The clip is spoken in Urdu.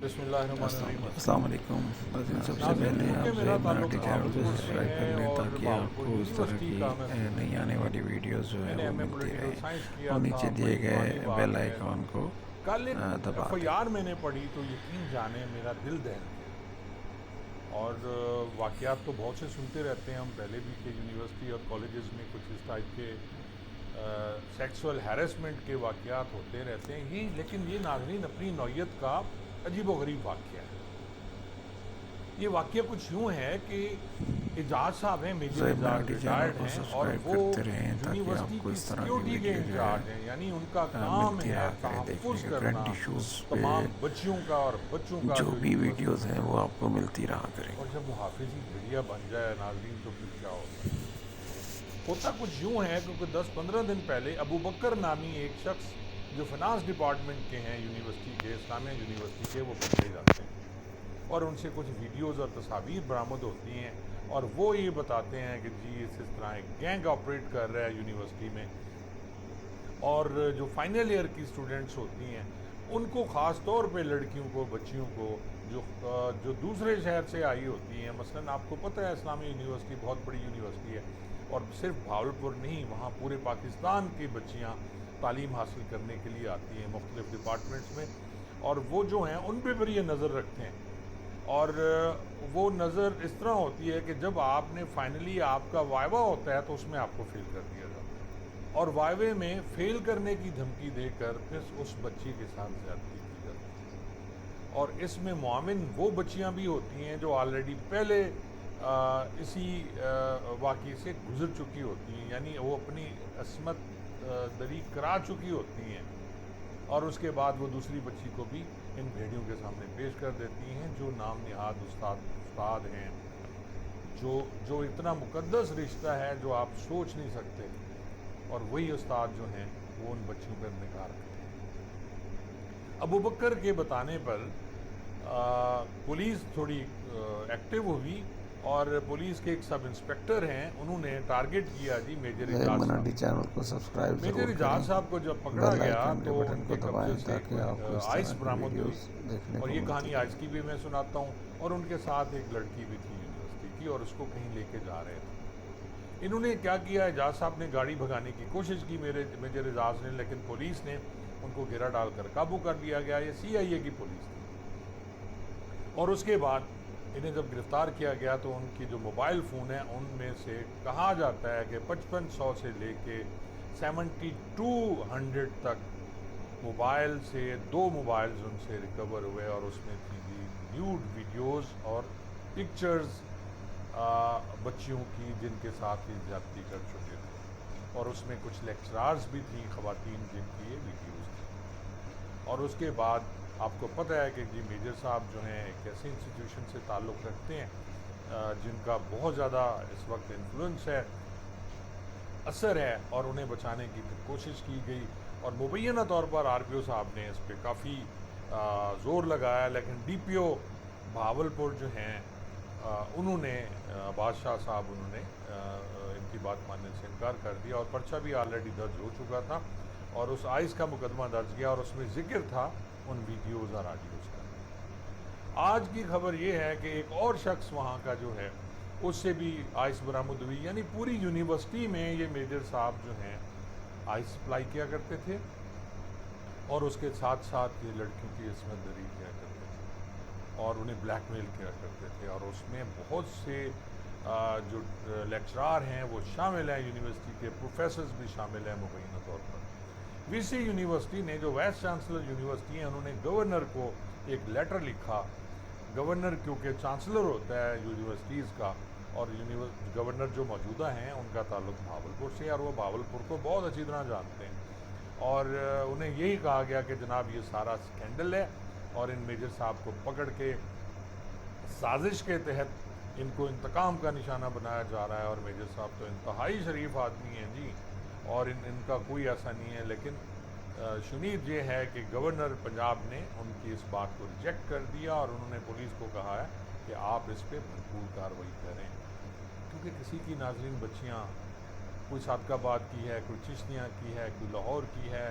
بسم اللہ الرحمن الرحیم۔ السلام علیکم ناظرین، سب سے ناظرین، پہلے چونکہ آپ میرا زیب تعلق مراٹھی چینل کو بھاولپور سے سبسکرائب کر ہے لیں اور تاکہ آپ بھاولپور کو اس طرح یونیورسٹی کی کا میں نئی آنے والی ویڈیوز جو ہے نے وہ ایم اے ملتی پولیٹیکل رہیں سائنس کیا اور تھا، نیچے بڑی دیے پرانی گئے بات بیل ہے۔ آئیکن کو کل ایک دبا ایف آئی دیں۔ آر میں نے پڑھی تو یقین جانے میرا دل دہل گیا۔ اور واقعات تو بہت سے سنتے رہتے ہیں ہم پہلے بھی کہ یونیورسٹی اور کالجز میں کچھ اس ٹائپ کے سیکسول ہیرسمنٹ کے واقعات ہوتے رہتے ہیں لیکن یہ ناظرین اپنی نوعیت کا عجیب و غریب واقعہ ہے۔ یہ واقعہ کچھ یوں ہے کہ اعجاز صاحب ہیں، میجر زیب اعجاز مراٹھی چینل ریٹائرڈ کو ہیں اور سبسکرائب وہ کرتے رہیں تاکہ آپ یونیورسٹی کو کی اس طرح کی سیکیورٹی کے ویڈیو جو انچارج ہیں، یعنی ان کا ہے کام ملتی ہے رہا کرے دیکھنے تحفظ کے کرنٹ کرنا ایشوز پہ، تمام بچیوں کا اور بچوں کا جو جو بھی یونیورسٹی ویڈیوز میں ہیں ہے۔ وہ آپ کو ملتی رہا کریں۔ اور جب محافظ ہی بھیڑیا بن جائے ناظرین تو پھر کیا ہوتا ہے؟ ہوتا کچھ یوں ہے کیونکہ 10-15 دن پہلے ابو بکر نامی ایک شخص جو فنانس ڈپارٹمنٹ کے ہیں یونیورسٹی کے، اسلامیہ یونیورسٹی کے، وہ پکڑے جاتے ہیں اور ان سے کچھ ویڈیوز اور تصاویر برآمد ہوتی ہیں اور وہ یہ بتاتے ہیں کہ جی اس طرح ایک گینگ آپریٹ کر رہا ہے یونیورسٹی میں، اور جو فائنل ایئر کی اسٹوڈنٹس ہوتی ہیں ان کو خاص طور پہ لڑکیوں کو، بچیوں کو جو دوسرے شہر سے آئی ہوتی ہیں، مثلاً آپ کو پتہ ہے اسلامی یونیورسٹی بہت بڑی یونیورسٹی ہے اور صرف بھاولپور نہیں، وہاں پورے پاکستان کی بچیاں تعلیم حاصل کرنے کے لیے آتی ہیں مختلف ڈپارٹمنٹس میں، اور وہ جو ہیں ان پہ یہ نظر رکھتے ہیں۔ اور وہ نظر اس طرح ہوتی ہے کہ جب آپ نے فائنلی آپ کا وائوا ہوتا ہے تو اس میں آپ کو فیل کر دیا جاتا ہے اور وائوے میں فیل کرنے کی دھمکی دے کر پھر اس بچی کے ساتھ زیادتی کی جاتی ہے، اور اس میں معاون وہ بچیاں بھی ہوتی ہیں جو آلریڈی پہلے اسی واقعے سے گزر چکی ہوتی ہیں، یعنی وہ اپنی عصمت دری کرا چکی ہوتی ہیں، اور اس کے بعد وہ دوسری بچی کو بھی ان بھیڑیوں کے سامنے پیش کر دیتی ہیں جو نام نہاد استاد ہیں، جو اتنا مقدس رشتہ ہے جو آپ سوچ نہیں سکتے، اور وہی استاد جو ہیں وہ ان بچیوں پر نگاہ رکھتے ہیں۔ ابو بکر کے بتانے پر پولیس تھوڑی ایکٹیو ہوئی اور پولیس کے ایک سب انسپیکٹر ہیں، انہوں نے ٹارگٹ کیا جی میجر زیب اعجاز مراٹھی صاحب۔ چینل کو سبسکرائب میجر ضرور کریں، اعجاز صاحب کو جب پکڑا بیل گیا آئیکن کے تو ان بٹن کو کے قبضے دبائیں سے ایک تاکہ آپ کو اس آئس طرح کی برآمد ہوئی، ویڈیوز دیکھنے اور کو یہ ملتی کہانی آج رہیں۔ کی بھی میں سناتا ہوں، اور ان کے ساتھ ایک لڑکی بھی تھی یونیورسٹی کی اور اس کو کہیں لے کے جا رہے تھے۔ انہوں نے کیا کیا، اعجاز صاحب نے گاڑی بھگانے کی کوشش کی میجر اعجاز نے، لیکن پولیس نے ان کو گھیرا ڈال کر قابو کر لیا گیا۔ یہ سی آئی اے کی پولیس تھی، اور اس کے بعد انہیں جب گرفتار کیا گیا تو ان کی جو موبائل فون ہیں ان میں سے کہا جاتا ہے کہ 5500 سے لے کے 7200 تک موبائل سے 2 موبائلز ان سے ریکور ہوئے، اور اس میں تھی جی نیوڈ ویڈیوز اور پکچرز بچیوں کی جن کے ساتھ یہ زیادتی کر چکے تھے، اور اس میں کچھ لیکچرارز بھی تھیں خواتین جن کی یہ ویڈیوز تھیں۔ اور اس کے بعد آپ کو پتہ ہے کہ جی میجر صاحب جو ہیں ایک ایسے انسٹیٹیوشن سے تعلق رکھتے ہیں جن کا بہت زیادہ اس وقت انفلوئنس ہے، اثر ہے، اور انہیں بچانے کی پھر کوشش کی گئی، اور مبینہ طور پر آر پی او صاحب نے اس پہ کافی زور لگایا، لیکن ڈی پی او بھاولپور جو ہیں انہوں نے بادشاہ صاحب انہوں نے ان کی بات ماننے سے انکار کر دیا، اور پرچہ بھی آلریڈی درج ہو چکا تھا اور اس آئس کا مقدمہ درج کیا، اور اس میں ذکر تھا ان ویڈیوز اور آڈیوز کا۔ آج کی خبر یہ ہے کہ ایک اور شخص وہاں کا جو ہے اس سے بھی آئس برآمد ہوئی، یعنی پوری یونیورسٹی میں یہ میجر صاحب جو ہیں آئس سپلائی کیا کرتے تھے اور اس کے ساتھ ساتھ یہ لڑکیوں کی عصمت دری کیا کرتے تھے اور انہیں بلیک میل کیا کرتے تھے، اور اس میں بہت سے جو لیکچرار ہیں وہ شامل ہیں، یونیورسٹی کے پروفیسرز بھی شامل ہیں مبینہ طور پر۔ وی سی یونیورسٹی نے جو وائس چانسلر یونیورسٹی ہیں انہوں نے گورنر کو ایک لیٹر لکھا، گورنر کیونکہ چانسلر ہوتا ہے یونیورسٹیز کا، اور گورنر جو موجودہ ہیں ان کا تعلق بھاولپور سے ہے، اور وہ بھاولپور کو بہت اچھی طرح جانتے ہیں، اور انہیں یہی کہا گیا کہ جناب یہ سارا سکینڈل ہے اور ان میجر صاحب کو پکڑ کے سازش کے تحت ان کو انتقام کا نشانہ بنایا جا رہا ہے، اور میجر صاحب تو انتہائی شریف آدمی ہیں جی، اور ان کا کوئی ایسا نہیں ہے، لیکن شنید یہ ہے کہ گورنر پنجاب نے ان کی اس بات کو ریجیکٹ کر دیا، اور انہوں نے پولیس کو کہا ہے کہ آپ اس پہ بھرپور کارروائی کریں، کیونکہ کسی کی ناظرین بچیاں کوئی صادقہ آباد کی ہے، کوئی چشتیاں کی ہے، کوئی لاہور کی ہے،